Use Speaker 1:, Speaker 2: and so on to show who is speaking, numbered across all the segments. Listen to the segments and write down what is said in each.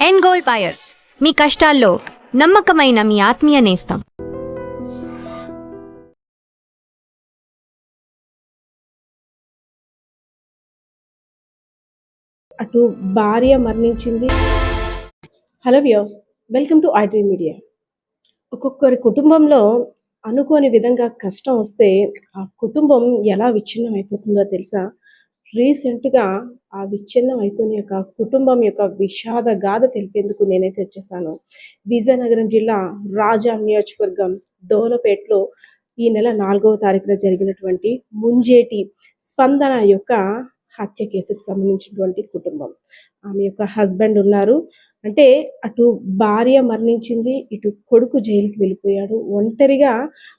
Speaker 1: And gold buyers, మీ కష్టాల్లో నమ్మకమైన మీ ఆత్మీయ నేస్తం.
Speaker 2: అటు భార్య మరణించింది. Hello viewers, welcome to iDream media. ఒక్కొక్కరి కుటుంబంలో అనుకోని విధంగా కష్టం వస్తే ఆ కుటుంబం ఎలా విచ్ఛిన్నం అయిపోతుందో తెలుసా? రీసెంట్గా ఆ విచ్ఛిన్నం అయిపోయిన యొక్క కుటుంబం యొక్క విషాద గాథ తెలిపేందుకు నేనైతే వచ్చేసాను. విజయనగరం జిల్లా రాజాం నియోజకవర్గం డోలపేటలో ఈ నెల 4వ తారీఖున జరిగినటువంటి ముంజేటి స్పందన యొక్క హత్య కేసుకు సంబంధించినటువంటి కుటుంబం. ఆమె యొక్క హస్బెండ్ ఉన్నారు. అంటే అటు భార్య మరణించింది, ఇటు కొడుకు జైలుకి వెళ్ళిపోయాడు. ఒంటరిగా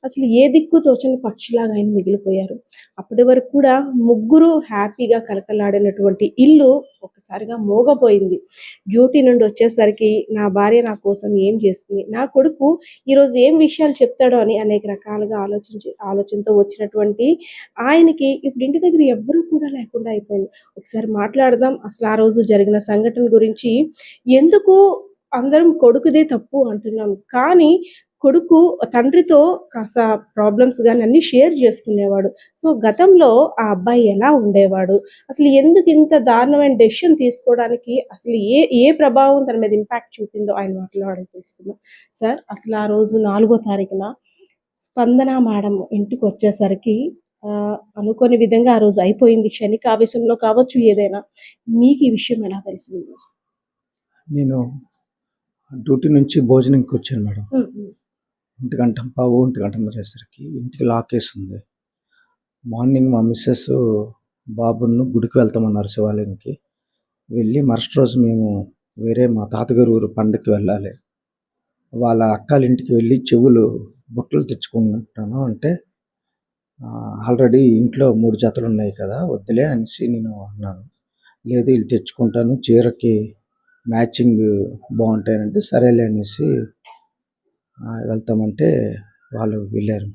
Speaker 2: అసలు ఏ దిక్కు తోచని పక్షిలాగా ఆయన మిగిలిపోయారు. అప్పటి వరకు కూడా ముగ్గురు హ్యాపీగా కలకలాడినటువంటి ఇల్లు ఒక్కసారిగా మోగపోయింది. డ్యూటీ నుండి వచ్చేసరికి నా భార్య నా కోసం ఏం చేస్తుంది, నా కొడుకు ఈరోజు ఏం విషయాలు చెప్తాడో అని అనేక రకాలుగా ఆలోచనతో వచ్చినటువంటి ఆయనకి ఇప్పుడు ఇంటి దగ్గర ఎవ్వరూ కూడా లేకుండా అయిపోయింది. ఒకసారి మాట్లాడదాం అసలు ఆ రోజు జరిగిన సంఘటన గురించి. ఎందుకు అందరం కొడుకుదే తప్పు అంటున్నాం, కానీ కొడుకు తండ్రితో కాస్త ప్రాబ్లమ్స్ కానీ అన్నీ షేర్ చేసుకునేవాడు. సో గతంలో ఆ అబ్బాయి ఎలా ఉండేవాడు, అసలు ఎందుకు ఇంత దారుణమైన డెసిషన్ తీసుకోవడానికి అసలు ఏ ప్రభావం తన మీద ఇంపాక్ట్ చూపిందో ఆయన మాట్లాడడం తెలుసుకుందాం. సార్, అసలు ఆ రోజు 4వ తారీఖున స్పందన మేడం ఇంటికి వచ్చేసరికి అనుకోని విధంగా ఆ రోజు అయిపోయింది. క్షణికావేశంలో కావచ్చు ఏదైనా. మీకు ఈ విషయం ఎలా తెలిసింది?
Speaker 3: నేను డ్యూటీ నుంచి భోజనంకి వచ్చాను మేడం. 1:15 ఇంటికి లాక్ వేసి ఉంది. మార్నింగ్ మా మిస్సెస్ బాబును గుడికి వెళ్తామన్నారు, శివాలయంకి. వెళ్ళి మరుసటి రోజు మేము వేరే మా తాతగారు ఊరు పండగకి వెళ్ళాలి. వాళ్ళ అక్కల ఇంటికి వెళ్ళి చెవులు బుట్టలు తెచ్చుకుంటాను అంటే, ఆల్రెడీ ఇంట్లో 3 జతలు ఉన్నాయి కదా, వద్దులే అనేసి నేను అన్నాను. లేదు వీళ్ళు తెచ్చుకుంటాను, చీరకి మ్యాచింగ్ బాగుంటాయంటే సరేలే అనేసి వెళ్తామంటే వాళ్ళు వెళ్ళారు.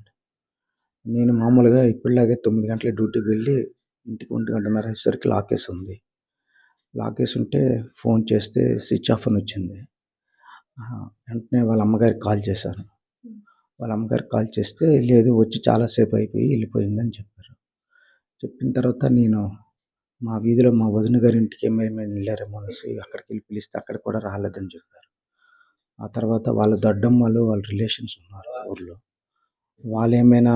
Speaker 3: నేను మామూలుగా ఇప్పటిలాగే 9 గంటల డ్యూటీకి వెళ్ళి ఇంటికి 1:30 లాక్ వేసి ఉంది. లాక్ వేసి ఉంటే ఫోన్ చేస్తే స్విచ్ ఆఫ్ అని వచ్చింది. వెంటనే వాళ్ళ అమ్మగారికి కాల్ చేశాను. వాళ్ళ అమ్మగారికి కాల్ చేస్తే లేదు వచ్చి చాలాసేపు అయిపోయి వెళ్ళిపోయిందని చెప్పారు. చెప్పిన తర్వాత నేను మా వీధిలో మా వదిన గారి ఇంటికి ఏమైనా వెళ్ళారేమో అనేసి అక్కడికి వెళ్ళి పిలిస్తే అక్కడ కూడా రాలేదని చెప్పారు. ఆ తర్వాత వాళ్ళ దొడ్డమ్మలు వాళ్ళ రిలేషన్స్ ఉన్నారు ఊర్లో, వాళ్ళు ఏమైనా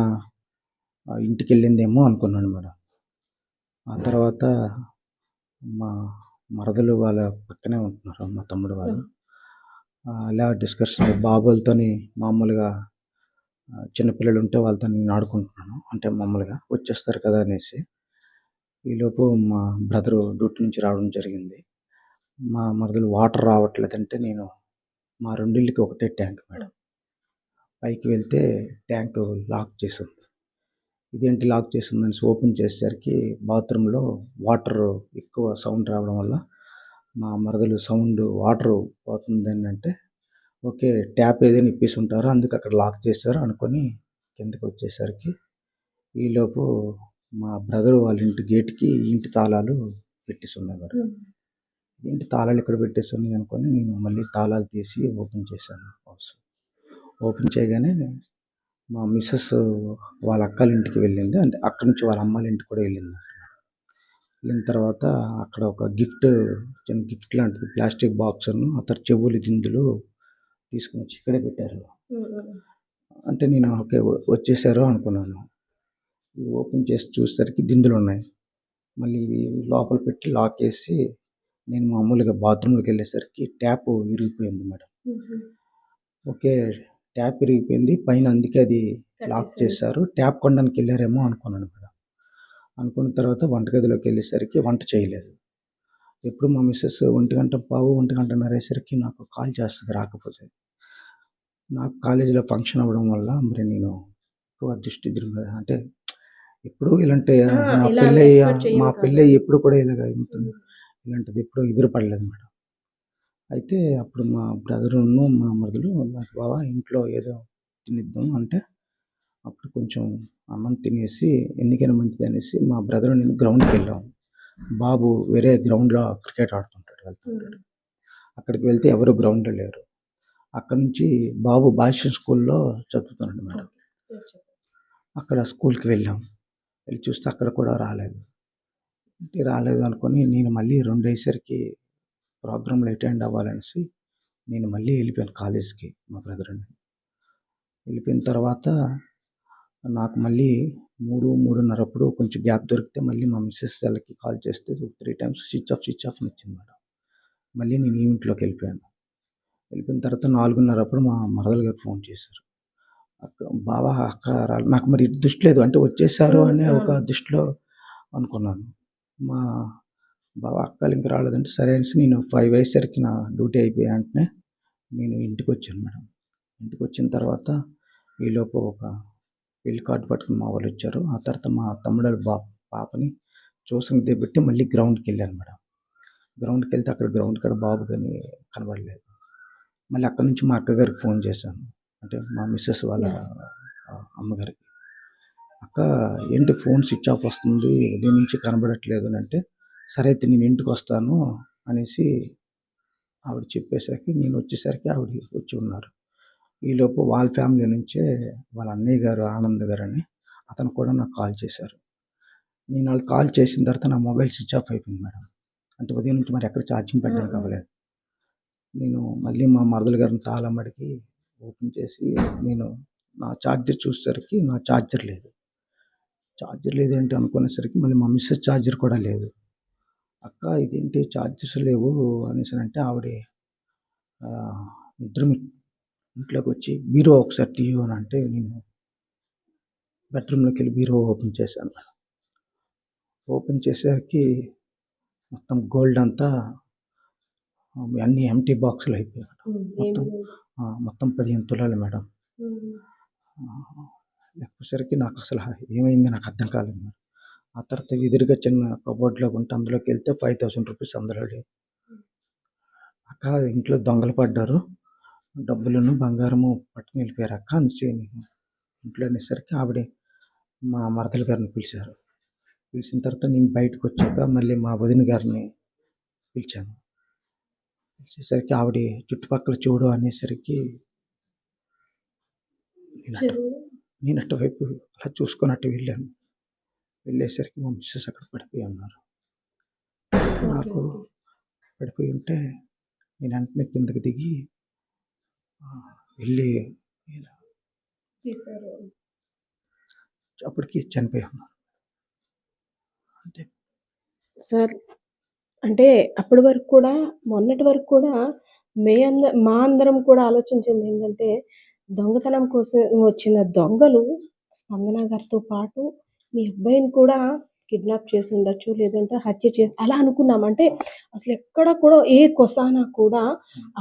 Speaker 3: ఇంటికి వెళ్ళిందేమో అనుకున్నాను మేడం. ఆ తర్వాత మా మరదలు వాళ్ళ పక్కనే ఉంటున్నారు, మా తమ్ముడు వాళ్ళు. అలా డిస్కషన్ బాబులతోని మామూలుగా చిన్నపిల్లలు ఉంటే వాళ్ళతో నేను ఆడుకుంటున్నాను, అంటే మామూలుగా వచ్చేస్తారు కదా అనేసి. ఈలోపు మా బ్రదరు డ్యూటీ నుంచి రావడం జరిగింది. మా మరదలు వాటర్ రావట్లేదంటే నేను మా రెండిళ్ళకి ఒకటే ట్యాంక్ మేడం. పైకి వెళ్తే ట్యాంక్ లాక్ చేసి ఉంది. ఇదేంటి లాక్ చేసి ఉందని ఓపెన్ చేసేసరికి బాత్రూంలో వాటర్ ఎక్కువ సౌండ్ రావడం వల్ల మా మరదలు సౌండ్ వాటర్ పోతుంది అంటే, ఓకే ట్యాప్ ఏదైనా ఇప్పేసి ఉంటారో అందుకు అక్కడ లాక్ చేశారు అనుకొని కిందకి వచ్చేసరికి ఈలోపు మా బ్రదర్ వాళ్ళ ఇంటి గేట్కి ఇంటి తాళాలు పెట్టేసి ఉన్నాయి మేడం. ఇంటి తాళాలు ఇక్కడ పెట్టేసి ఉన్నాయి అనుకొని నేను మళ్ళీ తాళాలు తీసి ఓపెన్ చేశాను హౌస్. ఓపెన్ చేయగానే మా మిస్సెస్ వాళ్ళ అక్కల ఇంటికి వెళ్ళింది, అంటే అక్కడి నుంచి వాళ్ళ అమ్మాళ్ళ ఇంటికి కూడా వెళ్ళింది. వెళ్ళిన తర్వాత అక్కడ ఒక చిన్న గిఫ్ట్ లాంటిది ప్లాస్టిక్ బాక్స్ను అతను చెవులు దిందులు తీసుకుని వచ్చి ఇక్కడే పెట్టారు. అంటే నేను ఓకే వచ్చేసారు అనుకున్నాను. ఇది ఓపెన్ చేసి చూసేసరికి దిందులు ఉన్నాయి. మళ్ళీ లోపల పెట్టి లాక్ వేసి నేను మామూలుగా బాత్రూంలోకి వెళ్ళేసరికి ట్యాప్ విరిగిపోయింది మేడం. ఓకే ట్యాప్ విరిగిపోయింది పైన, అందుకే అది లాక్ చేశారు, ట్యాప్ కొనడానికి వెళ్ళారేమో అనుకున్నాను మేడం. అనుకున్న తర్వాత వంటగదిలోకి వెళ్ళేసరికి వంట చేయలేదు. ఎప్పుడు మా మిస్సెస్ 1:15 నాకు కాల్ చేస్తుంది రాకపోతే. నాకు కాలేజీలో ఫంక్షన్ అవ్వడం వల్ల మరి నేను ఎక్కువ దృష్టి అంటే ఎప్పుడు ఇలాంటి మా పెళ్ళి ఎప్పుడు కూడా ఇలాగ ఉంటుంది, ఇలాంటిది ఎప్పుడు ఎదురుపడలేదు మేడం. అయితే అప్పుడు మా బ్రదరును మా మరదలు బావ ఇంట్లో ఏదో తినిద్దాం అంటే అప్పుడు కొంచెం అన్నం తినేసి ఎందుకైనా మంచిది అనేసి మా బ్రదరు నేను గ్రౌండ్కి వెళ్ళాము. బాబు వేరే గ్రౌండ్లో క్రికెట్ ఆడుతుంటాడు, వెళ్తుంటాడు. అక్కడికి వెళ్తే ఎవరు గ్రౌండ్‌లో లేరు. అక్కడి నుంచి బాబు భాష్యం స్కూల్‌లో చదువుతున్నాడు మేడం. అక్కడ స్కూల్‌కి వెళ్ళాం. వెళ్ళి చూస్తే అక్కడ కూడా రాలేదు. రాలేదు అనుకోని నేను మళ్ళీ 2 అయ్యేసరికి ప్రోగ్రామ్‌లో అటెండ్ అవ్వాలనేసి నేను మళ్ళీ వెళ్ళిపోయాను కాలేజ్‌కి మా బ్రదర్‌ని. వెళ్ళిపోయిన తర్వాత నాకు మళ్ళీ 3, 3:30 అప్పుడు కొంచెం గ్యాప్ దొరికితే మళ్ళీ మా మిసెస్ వాళ్ళకి కాల్ చేస్తే 3 times switch off, switch off అని వచ్చింది మేడం. మళ్ళీ నేను ఈవెంట్‌లోకి వెళ్ళిపోయాను. వెళ్ళిపోయిన తర్వాత 4:30 అప్పుడు మా మరదలు గారు ఫోన్ చేశారు. అక్క బావ అక్క నాకు మరి దృష్టి లేదు. అంటే వచ్చేసారు అనే ఒక దృష్టిలో అనుకున్నాను. మా బావ అక్కలు ఇంక రాలేదంటే సరే అనేసి నేను 5 అయ్యేసరికి నా డ్యూటీ అయిపోయిన వెంటనే నేను ఇంటికొచ్చాను మేడం. ఇంటికొచ్చిన తర్వాత ఈలోపు ఒక పెళ్లి కార్డ్ పట్టుకొని మా వాళ్ళొచ్చారు. ఆ తర్వాత మా తమ్ముడోళ్ళ పాపని ట్యూషన్‌కి దిగబెట్టి మళ్ళీ గ్రౌండ్‌కెళ్ళాను మేడం. గ్రౌండ్‌కెళ్తే అక్కడ గ్రౌండ్ కాడ బాబు గాని కనబడలేదు. మళ్ళీ అక్కడి నుంచి మా అక్కగారికి ఫోన్ చేశాను. అంటే మా మిసెస్ వాళ్ళ అమ్మగారికి. అక్క ఏంటి ఫోన్ స్విచ్ ఆఫ్ వస్తుంది. ఉదయం నుంచి కనబడట్లేదు అనంటే, సరే అయితే నేను ఇంటికొస్తాను అనేసి ఆవిడ చెప్పేసరికి నేను వచ్చేసరికి ఆవిడ వచ్చి ఉన్నారు. ఈలోపు వాళ్ళ ఫ్యామిలీ నుంచే వాళ్ళ అన్నయ్య గారు ఆనంద్ గారని అతను కూడా నాకు కాల్ చేశారు. నేను వాళ్ళకి కాల్ చేసిన తర్వాత నా మొబైల్ స్విచ్ ఆఫ్ అయిపోయింది మేడం. అంటే ఉదయం నుంచి మరి ఎక్కడ ఛార్జింగ్ పెట్టడానికి అవ్వలేదు. నేను మళ్ళీ మా మరదలు గారిని తాళం అడిగి ఓపెన్ చేసి నేను నా ఛార్జర్ చూసేసరికి నా ఛార్జర్ లేదు. ఛార్జర్ లేదేంటి అనుకునేసరికి మళ్ళీ మా మిసెస్ ఛార్జర్ కూడా లేదు. అక్క ఇదేంటి ఛార్జర్స్ లేవు అనేసనంటే ఆవిడ ఇద్దరం ఇంట్లోకి వచ్చి బీరువా ఒకసారి తీయు అని అంటే నేను బెడ్రూమ్‌లోకి వెళ్ళి బీరువా ఓపెన్ చేశాను. ఓపెన్ చేసేసరికి మొత్తం గోల్డ్ అంతా అన్నీ ఎంప్టీ బాక్సులు అయిపోయాయి. మొత్తం మొత్తం 15 తులాలు మేడం. లెక్కేసరికి నాకు అసలు ఏమైందో నాకు అర్థం కాలేదు మేడం. ఆ తర్వాత ఎదురుగా చిన్న కబోర్డ్‌లో ఉంటే అందులోకి వెళ్తే 5000 రూపీస్ అందులో లేవు. అక్క ఇంట్లో దొంగలు పడ్డారు. డబ్బులును, బంగారము పట్టుకొని వెళ్ళిపోయారు అక్క అనేసి నేను ఇంట్లో అనేసరికి ఆవిడ మా మరదలు గారిని పిలిచారు. పిలిచిన తర్వాత నేను బయటకొచ్చాక మళ్ళీ మా వదిన గారిని పిలిచాను. పిలిచేసరికి ఆవిడ చుట్టుపక్కల చూడు అనేసరికి నేను అటువైపు అలా చూసుకొని అటు వెళ్ళాను. వెళ్ళేసరికి మా మిసెస్ అక్కడ పడిపోయి ఉన్నారు. నాకు పడిపోయి ఉంటే నేను వెంటనే కిందకి దిగి వెళ్ళి అప్పటికి చనిపోయి ఉన్నారు. అంతే.
Speaker 2: సార్ అంటే అప్పటి వరకు కూడా మొన్నటి వరకు కూడా మా అందరం కూడా ఆలోచించింది ఏంటంటే దొంగతనం కోసం వచ్చిన దొంగలు స్పందన గారితో పాటు మీ అబ్బాయిని కూడా కిడ్నాప్ చేసి ఉండొచ్చు, లేదంటే హత్య చేసి అలా అనుకున్నాం. అంటే అసలు ఎక్కడ కూడా ఏ కొసానా కూడా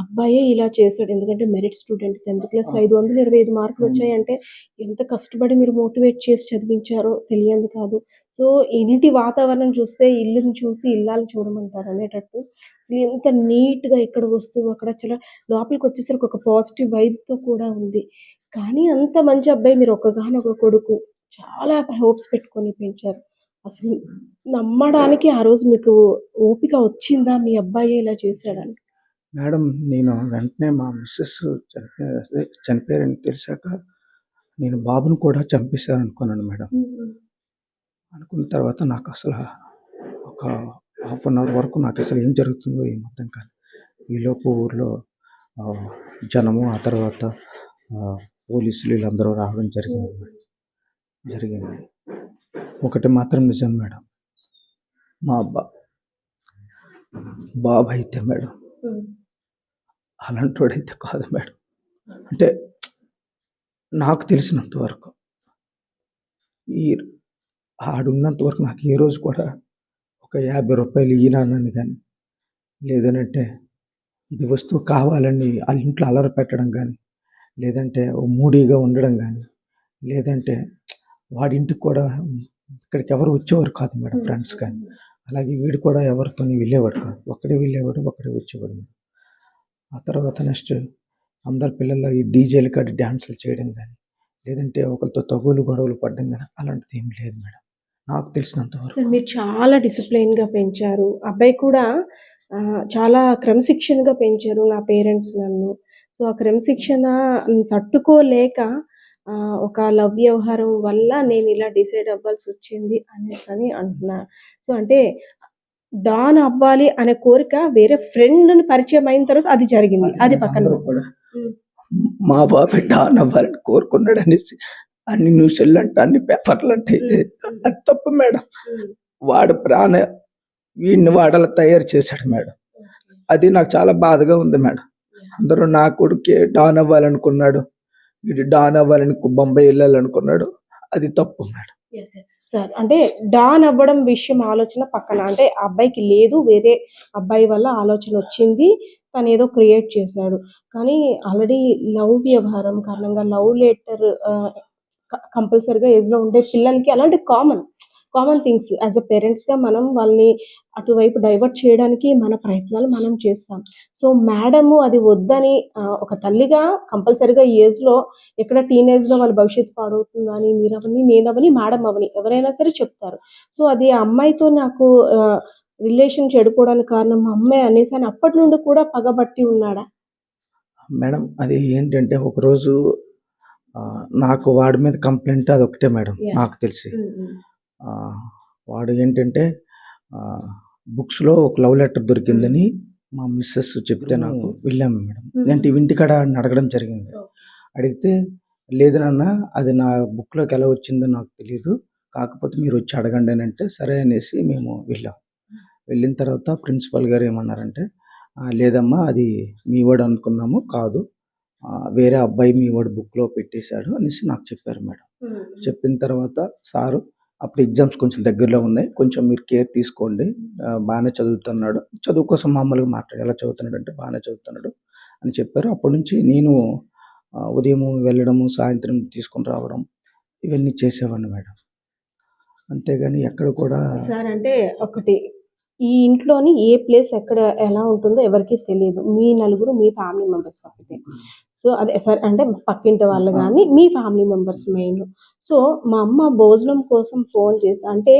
Speaker 2: అబ్బాయే ఇలా చేశాడు. ఎందుకంటే మెరిట్ స్టూడెంట్ 10th క్లాస్ 525 మార్కులు వచ్చాయంటే ఎంత కష్టపడి మీరు మోటివేట్ చేసి చదివించారో తెలియంది కాదు. సో ఇంటి వాతావరణం చూస్తే ఇల్లుని చూసి ఇల్లాలు చూడమంటారు అనేటట్టు అసలు ఎంత నీట్‌గా ఎక్కడ వస్తువు అక్కడ చాలా లోపలికి వచ్చేసరికి ఒక పాజిటివ్ వైబ్‌తో కూడా ఉంది. కానీ అంత మంచి అబ్బాయి మీరు ఒక్కగానొక కొడుకు. చాలా హోప్స్ పెట్టుకొని పెంచారు. అసలు నమ్మడానికి ఆ రోజు మీకు ఓపిక వచ్చిందా మీ అబ్బాయే ఇలా చేశాడని?
Speaker 3: మేడం నేను వెంటనే మా మిసెస్ చనిపోయారని తెలిసాక నేను బాబుని కూడా చంపేశారనుకున్నాను మేడం. అనుకున్న తర్వాత నాకు అసలు ఒక హాఫ్ అన్ అవర్ వరకు నాకు అసలు ఏం జరుగుతుందో ఏం అర్థం కాలేదు. ఈలోపు ఊర్లో జనము ఆ తర్వాత పోలీసులు వీళ్ళందరూ రావడం జరిగింది. ఒకటి మాత్రం నిజం మేడం. మా బాబు అయితే మేడం అలాంటోడైతే కాదు మేడం. అంటే నాకు తెలిసినంత వరకు ఆడున్నంత వరకు నాకు ఏ రోజు కూడా ఒక 50 రూపాయలు ఇయ్యనానని కానీ, లేదనంటే ఇది వస్తువు కావాలని వాళ్ళ ఇంట్లో అల్లరి పెట్టడం కానీ, లేదంటే మూడీగా ఉండడం కానీ, లేదంటే వాడింటికి కూడా ఇక్కడికి ఎవరు వచ్చేవారు కాదు మేడం, ఫ్రెండ్స్ కానీ. అలాగే వీడు కూడా ఎవరితోని వెళ్ళేవాడు కాదు. ఒక్కడే వెళ్ళేవాడు, ఒక్కడే వచ్చేవాడు మేడం. ఆ తర్వాత నెక్స్ట్ అందరు పిల్లలు ఈ డీజేలు కాడ డ్యాన్సులు చేయడం కానీ, లేదంటే ఒకరితో తగువులు గొడవలు పడడం కానీ అలాంటిది ఏం లేదు మేడం. నాకు తెలిసినంత వరకు.
Speaker 2: సార్ మీరు చాలా డిసిప్లైన్‌గా పెంచారు. అబ్బాయి కూడా చాలా క్రమశిక్షణగా పెంచారు నా పేరెంట్స్ నన్ను. సో, ఆ క్రమశిక్షణ తట్టుకోలేక ఒక లవ్ వ్యవహారం వల్ల నేనిలా డిసైడ్ అవ్వాల్సొచ్చింది అనేసని అంటున్నారు. సో, అంటే డాన్ అవ్వాలి అనే కోరిక వేరే ఫ్రెండ్‌ని పరిచయం అయిన తర్వాత అది జరిగింది. అది పక్కన
Speaker 3: అందరూ కూడా
Speaker 2: హ్మ్.
Speaker 3: మా బాబే డాన్ అవ్వాలని కోరుకున్నాడనేసి అన్ని న్యూస్‌లంట, అన్ని పేపర్‌లంట.
Speaker 2: హ్మ్.
Speaker 3: అది తప్పు మేడం.
Speaker 2: హ్మ్.
Speaker 3: వాడు వీడిని వాడలా తయారు చేశాడు మేడం.
Speaker 2: ఓకే.
Speaker 3: అది నాకు చాలా బాధగా ఉంది మేడం.
Speaker 2: యాహ్!
Speaker 3: అందరూ నా కొడుకే డాన్ అవ్వాలనుకున్నాడు. వీడు డాన్ అవ్వాలని బొంబాయి ఎళ్ళాలనుకున్నాడు. అది తప్పు మేడం.
Speaker 2: యెస్. యెస్. సార్ అంటే డాన్ అవ్వడం విషయం ఆలోచన పక్కన. అంటే ఆ అబ్బాయికి లేదు. వేరే అబ్బాయి వల్ల ఆలోచనొచ్చింది. తనేదో క్రియేట్ చేశాడు. కానీ ఆల్రెడీ లవ్ వ్యవహారం కారణంగా లవ్ లెటర్ కంపల్సరీగా ఏజ్‌లో ఉండే పిల్లలకి అలాంటివి common. Common things. As a పేరెంట్స్‌గా మనం వాళ్ళని అటువైపు డైవర్ట్ చేయడానికి మన ప్రయత్నాలు మనం చేస్తాం. సో, మేడము అది వద్దని ఒక తల్లిగా కంపల్సరీగా ఈ ఏజ్‌లో ఎక్కడ టీనేజ్‌లో వాళ్ళ భవిష్యత్తు పాడవుతుందని మీరవని, నేనవని, మేడం అవని ఎవరైనా సరే చెప్తారు. సో, అది ఆ అమ్మాయితో నాకు రిలేషన్ చెడిపోవడానికి కారణం మా అమ్మే అనేసని అప్పటి నుండి కూడా పగబట్టి ఉన్నాడా?
Speaker 3: మేడం అది ఏంటంటే ఒకరోజు నాకు వాడి మీద కంప్లెయింట్ అదొకటే మేడం
Speaker 2: యాహ్!
Speaker 3: నాకు తెలిసి.
Speaker 2: హ్మ్. హ్మ్.
Speaker 3: ఆహ్, వాడు ఏంటంటే ఆహ్, బుక్స్‌లో ఒక లవ్ లెటర్
Speaker 2: హ్మ్.
Speaker 3: దొరికిందని మా మిసెస్ చెప్తే నాకు వెళ్ళాము మేడం.
Speaker 2: హ్మ్.
Speaker 3: ఏంటి ఇంటికాడ ఆడిని అడగడం జరిగింది.
Speaker 2: ఓకే.
Speaker 3: అడిగితే, "లేదు నాన్న అది నా బుక్‌లోకి ఎలా వచ్చిందో నాకు తెలీదు. కాకపోతే మీరొచ్చి అడగండి" అనంటే, సరే అనేసి మేము వెళ్ళాం. వెళ్ళిన తర్వాత ప్రిన్సిపల్ గారు ఏమన్నారంటే, లేదమ్మా అది మీ వాడు అనుకున్నాము. కాదు. వేరే అబ్బాయి మీ వాడు బుక్‌లో పెట్టేసాడు" అనేసి నాకు చెప్పారు మేడం.
Speaker 2: హ్మ్.
Speaker 3: చెప్పిన తర్వాత సారు అప్పుడు ఎగ్జామ్స్ కొంచెం దగ్గరలో ఉన్నాయి. కొంచెం మీరు కేర్ తీసుకోండి. బానే చదువుతున్నాడు. చదువు కోసం మామూలుగా మాట్లాడారు. ఎలా చదువుతున్నాడంటే బానే చదువుతున్నాడు అని చెప్పారు. అప్పటినుంచి నేను ఉదయము వెళ్ళడము, సాయంత్రం తీసుకొని రావడం ఇవన్నీ చేసేవాడిని మేడం. అంతేగాని ఎక్కడ కూడా
Speaker 2: సార్ అంటే ఒకటి ఈ ఇంట్లోని ఏ ప్లేస్ ఎక్కడ ఎలా ఉంటుందో ఎవరికీ తెలీదు. మీ నలుగురు మీ ఫ్యామిలీ మెంబర్స్ తప్పితే. సో, అదే సార్ అంటే పక్కింటి వాళ్ళు గాని, మీ ఫ్యామిలీ మెంబర్స్ మెయిన్. సో, మా అమ్మ భోజనం కోసం ఫోన్ చేసి అంటే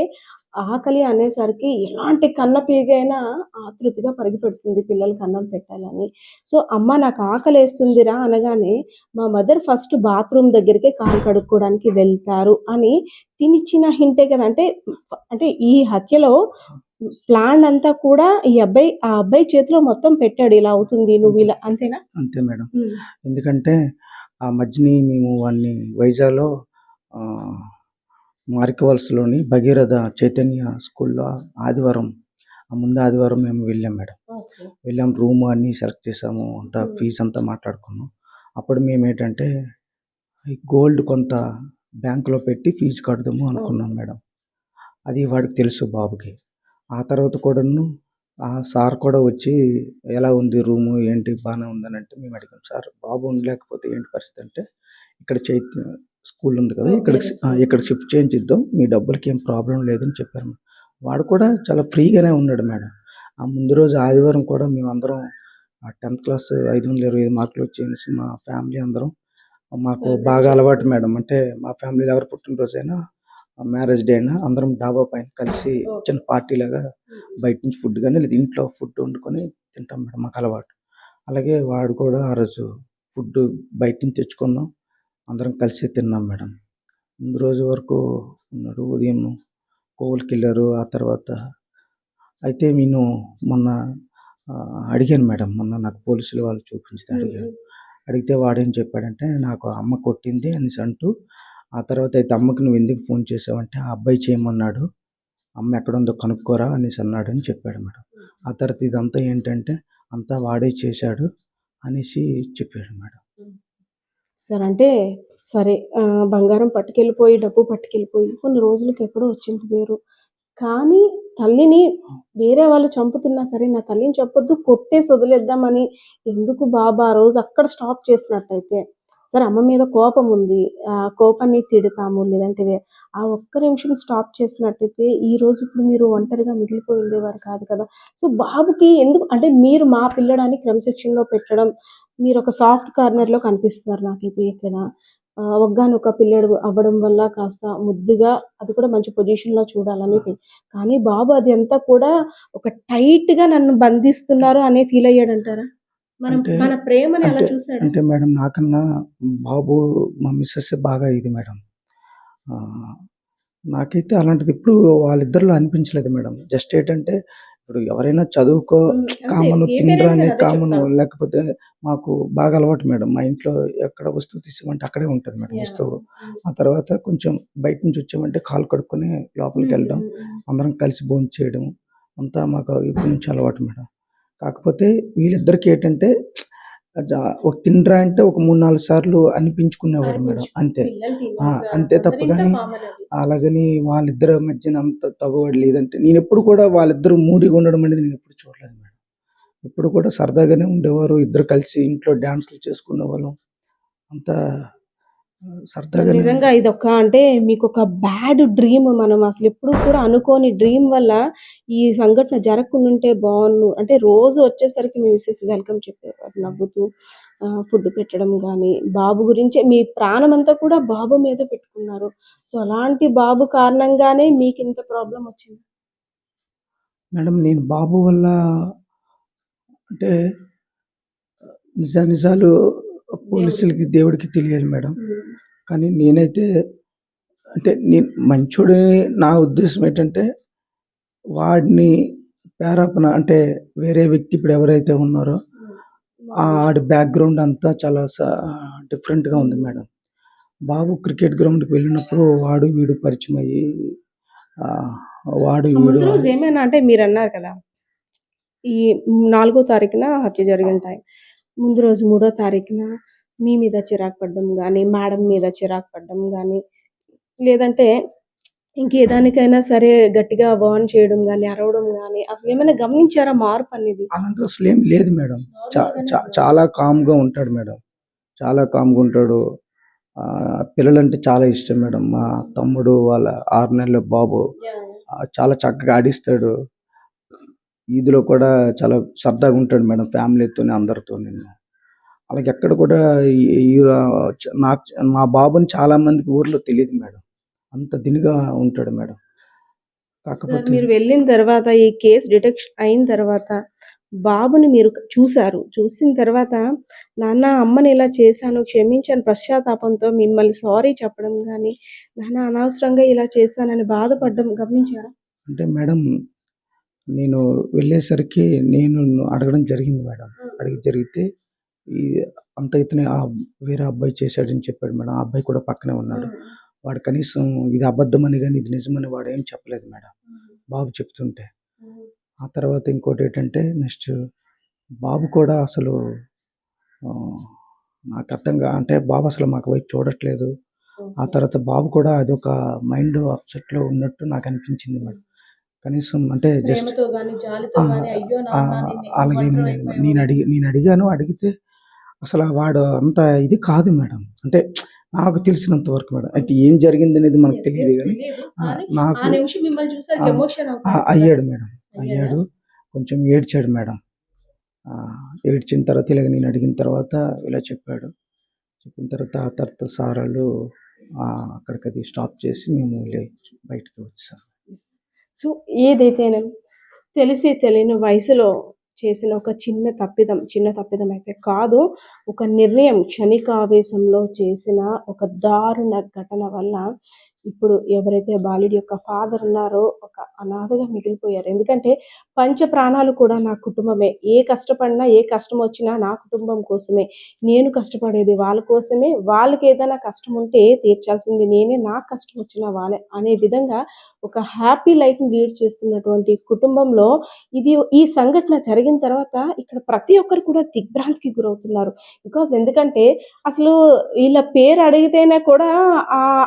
Speaker 2: ఆకలి అనేసరికి ఎలాంటి కన్నపీగైనా ఆతృతగా పరిగెపెడుతుంది పిల్లలకి అన్నం పెట్టాలని. సో, అమ్మ నాకు ఆకలేస్తుందిరా అనగానే మా మదర్ ఫస్ట్ బాత్రూమ్ దగ్గరికే కాళ్ళు కడుక్కోవడానికి వెళ్తారు అని తినిచ్చిన హింటే కదా! అంటే ఈ హత్యలో ప్లాన్ అంతా కూడా ఆ అబ్బాయి చేతిలో మొత్తం పెట్టాడు. ఇలా అవుతుంది. నువ్విలా అంతేనా?
Speaker 3: అంతే మేడం.
Speaker 2: హ్మ్.
Speaker 3: ఎందుకంటే ఆ మధ్యని మేము వాడిని వైజాగ్‌లో ఆహ్, మారికవలసలోని భగీరథ చైతన్య స్కూల్‌లో ఆదివారం ముందు ఆదివారం మేము వెళ్ళాం మేడం.
Speaker 2: ఓకే.
Speaker 3: వెళ్ళాం రూమ్ అన్నీ సెలెక్ట్ చేసాము. అంతా
Speaker 2: హ్మ్.
Speaker 3: ఫీజ్ అంతా మాట్లాడుకున్నాం. అప్పుడు మేమేంటంటే ఈ గోల్డ్ కొంత బ్యాంక్‌లో పెట్టి ఫీజు కడదాము అనుకున్నాం
Speaker 2: ఓకే.
Speaker 3: మేడం. అది వాడికి తెలుసు బాబుకి. ఆ తర్వాత కూడాను ఆ సార్ కూడా వచ్చి ఎలా ఉంది రూము ఏంటి బానే ఉందనంటే మేము అడిగాం. సార్ బాబు ఉండలేకపోతే ఏంటి పరిస్థితి అంటే ఇక్కడ స్కూల్ ఉంది కదా!
Speaker 2: ఓకే.
Speaker 3: ఇక్కడ షిఫ్ట్ చేయించిద్దాం. మీ డబ్బులకి ఏం ప్రాబ్లమ్ లేదని చెప్పారు. వాడు కూడా చాలా ఫ్రీగానే ఉన్నాడు మేడం. ఆ ముందు రోజు ఆదివారం కూడా మేమందరం 10థ్ క్లాస్ 525 మార్కులు వచ్చేసి మా ఫ్యామిలీ అందరం మాకు బాగా అలవాటు మేడం. అంటే మా ఫ్యామిలీలో ఎవరి పుట్టినరోజైనా మ్యారేజ్ డే అయినా అందరం డాబా పైన కలిసి
Speaker 2: ఓకే.
Speaker 3: చిన్న పార్టీలాగా
Speaker 2: హ్మ్.
Speaker 3: బయట నుంచి ఫుడ్ గాని, లేదా ఇంట్లో ఫుడ్ వండుకొని తింటాం మేడం. మాకలవాటు. అలాగే వాడు కూడా ఆ రోజు ఫుడ్డు బయట నుంచి తెచ్చుకున్నాం. అందరం కలిసి తిన్నాం మేడం. ముందు రోజు వరకు ఉన్నాడు. ఉదయం కోవిల్కెళ్లారు. ఆ తర్వాత అయితే నేను మొన్న అడిగాను మేడం. మొన్న నాకు పోలీసులు వాళ్ళు చూపిస్తే
Speaker 2: హ్మ్.
Speaker 3: అడిగాను.
Speaker 2: హ్మ్.
Speaker 3: అడిగితే వాడేం చెప్పాడంటే, నాకు అమ్మ కొట్టింది అనేసి అంటూ, ఆ తర్వాత అయితే అమ్మకి నువ్వెందుకు ఫోన్ చేసావంటే, ఆ అబ్బాయి చేయమన్నాడు. అమ్మ ఎక్కడుందో కనుక్కోరా అనేసి అన్నాడని చెప్పాడు మేడం. ఆ తర్వాత ఇదంతా ఏంటంటే, అంతా వాడే చేశాడు అనేసి చెప్పాడు మేడం.
Speaker 2: హ్మ్. సార్ అంటే సరే బంగారం పట్టుకెళ్ళిపోయి, డబ్బు పట్టుకెళ్ళిపోయి కొన్ని రోజులకి ఎక్కడో వచ్చింది వేరు. కానీ తల్లిని వేరే వాళ్ళు చంపుతున్నా సరే, నా తల్లిని చంపొద్దు, కొట్టేసి వదిలేద్దామని ఎందుకు బాబు ఆ రోజు అక్కడ స్టాప్ చేసినట్టయితే, సరే అమ్మ మీద కోపముంది. కోపాన్ని తిడతాము లేదంటే ఆ ఒక్క నిమిషం స్టాప్ చేసినట్టయితే ఈరోజు ఇప్పుడు మీరు ఒంటరిగా మిగిలిపోయి ఉండేవారు కాదు కదా! సో, బాబుకి ఎందుకు అంటే మీరు మా పిల్లాడని క్రమశిక్షణలో పెట్టడం, మీరొక సాఫ్ట్ కార్నర్‌లో కనిపిస్తున్నారు నాకైతే ఇక్కడ. ఒక్గానొక పిల్లాడు అవ్వడం వల్ల కాస్త ముద్దుగా అది కూడా మంచి పొజిషన్‌లో చూడాలని కానీ బాబు అది అంతా కూడా ఒక టైట్‌గా నన్ను బంధిస్తున్నారు అనే ఫీల్ అయ్యాడంటారా?
Speaker 3: అంటే
Speaker 2: మన ప్రేమని అలా
Speaker 3: అంటే
Speaker 2: చూసాడా?
Speaker 3: అంటే మేడం నాకన్నా బాబు మా మిసెస్సే బాగా ఇది మేడం. ఆహ్, నాకైతే అలాంటిది ఎప్పుడు వాళ్ళిద్దరిలో అనిపించలేదు మేడం. జస్ట్ ఏంటంటే ఇప్పుడు ఎవరైనా చదువుకో
Speaker 2: అంతే.
Speaker 3: కామను,
Speaker 2: ఏ
Speaker 3: తినరా
Speaker 2: పేరెంట్స్ అయినా అదే
Speaker 3: కామను,
Speaker 2: చెప్తారు.
Speaker 3: లేకపోతే మాకు బాగా అలవాటు మేడం. మా ఇంట్లో ఎక్కడ వస్తువు తీసామంటే అక్కడే ఉంటది మేడం
Speaker 2: యాహ్!
Speaker 3: వస్తువు.
Speaker 2: హ్మ్.
Speaker 3: ఆ తర్వాత కొంచెం బయట నుంచి వచ్చామంటే కాళ్ళు కడుక్కొని లోపలికెళ్ళడం, అందరం కలిసి భోంచేయడం అంతా మాకు ఎప్పటి నుంచో అలవాటు మేడం. కాకపోతే వీళ్ళిద్దరికీ ఏంటంటే ఒక తినరా అంటే ఒక 3, 4 సార్లు అనిపించుకునేవారు మేడం. అంతే.
Speaker 2: పిల్లలు
Speaker 3: అంతే తప్ప
Speaker 2: అందరింట్లో
Speaker 3: గాని
Speaker 2: కామన్ అది.
Speaker 3: అలాగని వాళ్ళిద్దరి మధ్యన అంత తగువడు లేదంటే నేనెప్పుడు కూడా వాళ్ళిద్దరూ మూడీగా ఉండడం అనేది నేనెప్పుడు చూడలేదు మేడం. ఎప్పుడు కూడా సరదాగానే ఉండేవారు. ఇద్దరు కలిసి ఇంట్లో డాన్స్‌లు చేసుకునేవాళ్ళం. అంతా సరదాగానే
Speaker 2: నిజంగా ఇదొక అంటే మీకొక బ్యాడ్ డ్రీమ్ మనం అసలెప్పుడు కూడా అనుకోని డ్రీమ్ వల్ల ఈ సంఘటన జరగకుండుంటే బావున్ను. అంటే రోజు వచ్చేసరికి మీ మిసెస్ వెల్కమ్ చెప్పేవారు నవ్వుతూ. ఫుడ్ పెట్టడం గానీ, బాబు గురించే మీ ప్రాణమంతా కూడా బాబు మీద పెట్టుకున్నారు. సో, అలాంటి బాబు కారణంగానే మీకింత ప్రాబ్లమ్ వచ్చిందా?
Speaker 3: మేడం నేను బాబు వల్ల అంటే నిజాలు పోలీసులకి, దేవుడికి తెలియాలి మేడం.
Speaker 2: హ్మ్.
Speaker 3: కానీ నేనైతే అంటే నేను మంచోడని నా ఉద్దేశ్యం ఏంటంటే వాడిని పేరాపన అంటే వేరే వ్యక్తి ఇప్పుడు ఎవరైతే ఉన్నారో ఆడి బ్యాక్‌గ్రౌండ్ అంతా చాలా డిఫరెంట్‌గా ఉంది మేడం. బాబు క్రికెట్ గ్రౌండ్‌కి వెళ్ళినప్పుడు వాడు, వీడు పరిచయమయ్యి ఆహ్, వాడు,
Speaker 2: ఆ
Speaker 3: వీడు
Speaker 2: ముందు రోజు ఏమైనా అంటే మీరన్నారు కదా! ఈ 4 తారీఖున హత్య జరిగిన టైం. ముందు రోజు 3 తారీఖున మీ మీద చిరాకు పడ్డం గానీ, మేడం మీద చిరాకు పడ్డం గానీ, లేదంటే ఇంకే దానికైనా సరే గట్టిగా వార్న్ చేయడం గానీ, అరవడం గానీ, అసలేమైనా గమనించారా మార్పనేది?
Speaker 3: అలాంటిది అసలేం లేదు మేడం. చ
Speaker 2: నార్మల్‌గానే
Speaker 3: చ
Speaker 2: ఉన్నారు.
Speaker 3: చాలా కామ్‌గా ఉంటాడు మేడం. చాలా కామ్‌గా ఉంటాడు. పిల్లలంటే చాలా ఇష్టం మేడం. మా తమ్ముడు వాళ్ళ 6 నెలల బాబు
Speaker 2: యాహ్!
Speaker 3: చాలా చక్కగా ఆడిస్తాడు. ఈద్‌లో కూడా చాలా సరదాగా ఉంటాడు మేడం ఫ్యామిలీతోని అందరితోని. అలాగెక్కడ కూడా ఈ ఈ నాకు మా బాబుని చాలా మందికి ఊర్లో తెలీదు మేడం. అంత దినిగా ఉంటాడు మేడం.
Speaker 2: సార్
Speaker 3: కాకపోతే
Speaker 2: మీరు వెళ్ళిన తర్వాత ఈ కేస్ డిటెక్షన్ అయిన తర్వాత బాబుని మీరు చూసారు. చూసిన తర్వాత నాన్న అమ్మని ఇలా చేశాను క్షమించని పశ్చాత్తాపంతో మిమ్మల్ని సారీ చెప్పడం గానీ, నాన్న అనవసరంగా ఇలా చేశానని బాధపడడం గమనించారా?
Speaker 3: అంటే మేడం నేను వెళ్ళేసరికి నేను అడగడం జరిగింది మేడం. జరిగితే ఈ అంతా ఇతనే వేరే అబ్బాయి చేశాడని చెప్పాడు మేడం. ఆ అబ్బాయి కూడా పక్కనే ఉన్నాడు. వాడు కనీసం ఇది అబద్ధమని గాని, ఇది నిజమని వాడేం చెప్పలేదు మేడం. బాబు చెప్తుంటే. ఆ తర్వాత ఇంకోటేంటంటే నెక్స్ట్ బాబు కూడా అసలు ఆహ్, నాకర్థంగా అంటే బాబు అసలు మాకు వైపు చూడట్లేదు. ఆ తర్వాత బాబు కూడా అదొక మైండ్ అప్‌సెట్‌లో ఉన్నట్టు నాకనిపించింది మేడం. కనీసం అంటే జస్ట్
Speaker 2: ప్రేమతో గానీ, జాలితో
Speaker 3: ఆ!
Speaker 2: గానీ అయ్యో! నాన్న
Speaker 3: అలాగేం
Speaker 2: ఒంటరి
Speaker 3: లేదు.
Speaker 2: అయిపోయావని.
Speaker 3: నేనడిగాను. అడిగితే అసల వాడు అంత ఇది కాదు మేడం. అంటే నాకు తెలిసినంత వరకు మేడం. అంటే ఏం జరిగిందనేది మనకు తెలీదు గానీ
Speaker 2: తెలీదు.
Speaker 3: ఆహ్,
Speaker 2: కానీ ఆ
Speaker 3: నాకు
Speaker 2: నిమిషం మిమ్మల్ని చూసాక
Speaker 3: ఆ!
Speaker 2: ఎమోషన్
Speaker 3: ఆ!
Speaker 2: అవుతారు కదా!
Speaker 3: అయ్యాడు మేడం.
Speaker 2: అయ్యాడా?
Speaker 3: అయ్యాడు. కొంచెం ఏడ్చాడు మేడం. ఏడ్చిన తర్వాత ఇలాగ నేను అడిగిన తర్వాత ఇలా చెప్పాడు. చెప్పిన తర్వాత ఆ తర్వాత సారోళ్ళు అక్కడికది స్టాప్ చేసి మేము బయటికి వచ్చేసాం.
Speaker 2: సో, ఏదైతేనేం తెలిసి తెలియని వయసులో చేసిన ఒక చిన్న తప్పిదం అయితే కాదు. ఒక నిర్ణయం క్షణికావేశంలో చేసిన ఒక దారుణ ఘటన వల్ల ఇప్పుడు ఎవరైతే బాలుడి యొక్క ఫాదర్ ఉన్నారో ఒక అనాథగా మిగిలిపోయారు. ఎందుకంటే పంచ ప్రాణాలు కూడా నా కుటుంబమే. ఏ కష్టపడినా, ఏ కష్టమొచ్చినా నా కుటుంబం కోసమే. నేను కష్టపడేది వాళ్ళ కోసమే. వాళ్ళకేదైనా కష్టం ఉంటే తీర్చాల్సింది నేనే. నాకు కష్టం వచ్చినా వాళ్ళే అనే విధంగా ఒక హ్యాపీ లైఫ్‌ని లీడ్ చేస్తున్నటువంటి కుటుంబంలో ఈ సంఘటన జరిగిన తర్వాత ఇక్కడ ప్రతి ఒక్కరు కూడా దిగ్భ్రాంతికి గురవుతున్నారు. ఎందుకంటే అసలు వీళ్ళ పేరు అడిగితేనే కూడా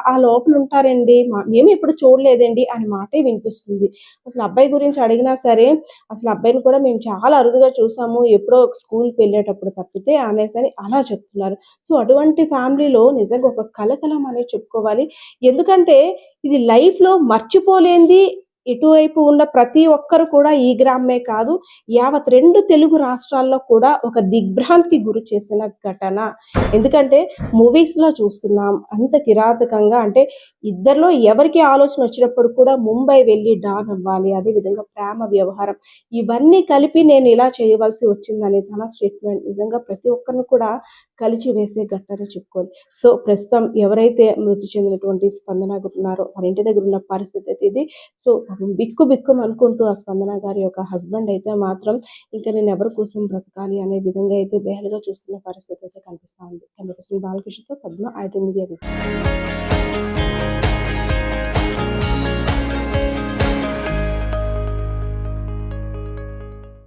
Speaker 2: ఆ లోపల ఉంటారండి. మేము ఎప్పుడు చూడలేదండి అనే మాటే వినిపిస్తుంది. అసలు అబ్బాయి గురించి అడిగినా సరే, అసలు అబ్బాయిని కూడా మేము చాలా అరుదుగా చూసాము. ఎప్పుడో ఒక స్కూల్‌కి వెళ్ళేటప్పుడు తప్పితే అనేసని అలా చెప్తున్నారు. సో, అటువంటి ఫ్యామిలీలో నిజంగా ఒక కలకలం అనేది చెప్పుకోవాలి. ఎందుకంటే ఇది లైఫ్‌లో మర్చిపోలేనిది ఇటువైపు ఉన్న ప్రతి ఒక్కరు కూడా ఈ గ్రామమే కాదు, యావత్ 2 తెలుగు రాష్ట్రాల్లో కూడా ఒక దిగ్భ్రాంతికి గురి చేసిన ఘటన. ఎందుకంటే మూవీస్‌లో చూస్తున్నాం. అంత కిరాతకంగా అంటే ఇద్దరిలో ఎవరికి ఆలోచన వచ్చినప్పుడు కూడా ముంబై వెళ్ళి డాన్ అవ్వాలి. అదేవిధంగా ప్రేమ వ్యవహారం ఇవన్నీ కలిపి నేను ఇలా చేయవలసి వచ్చిందని తన స్టేట్మెంట్ నిజంగా ప్రతి ఒక్కరిని కూడా కలిచివేసే ఘట్టనే చెప్పుకోవాలి. సో, ప్రస్తుతం ఎవరైతే మృతి చెందినటువంటి స్పందన ఉన్నారో వారి ఇంటి దగ్గర ఉన్న పరిస్థితి అయితే ఇది. సో, పాపం బిక్కుబిక్కుమనుకుంటూ ఆ స్పందన గారి యొక్క హస్బెండ్ అయితే మాత్రం ఇంక నేను ఎవరి కోసం బ్రతకాలి అనే విధంగా అయితే బేలగా చూస్తున్న పరిస్థితి అయితే కనిపిస్తా ఉంది. కెమెరా పర్సన్ బాలకృష్ణతో పద్మ, ఐడ్రీమ్ మీడియా.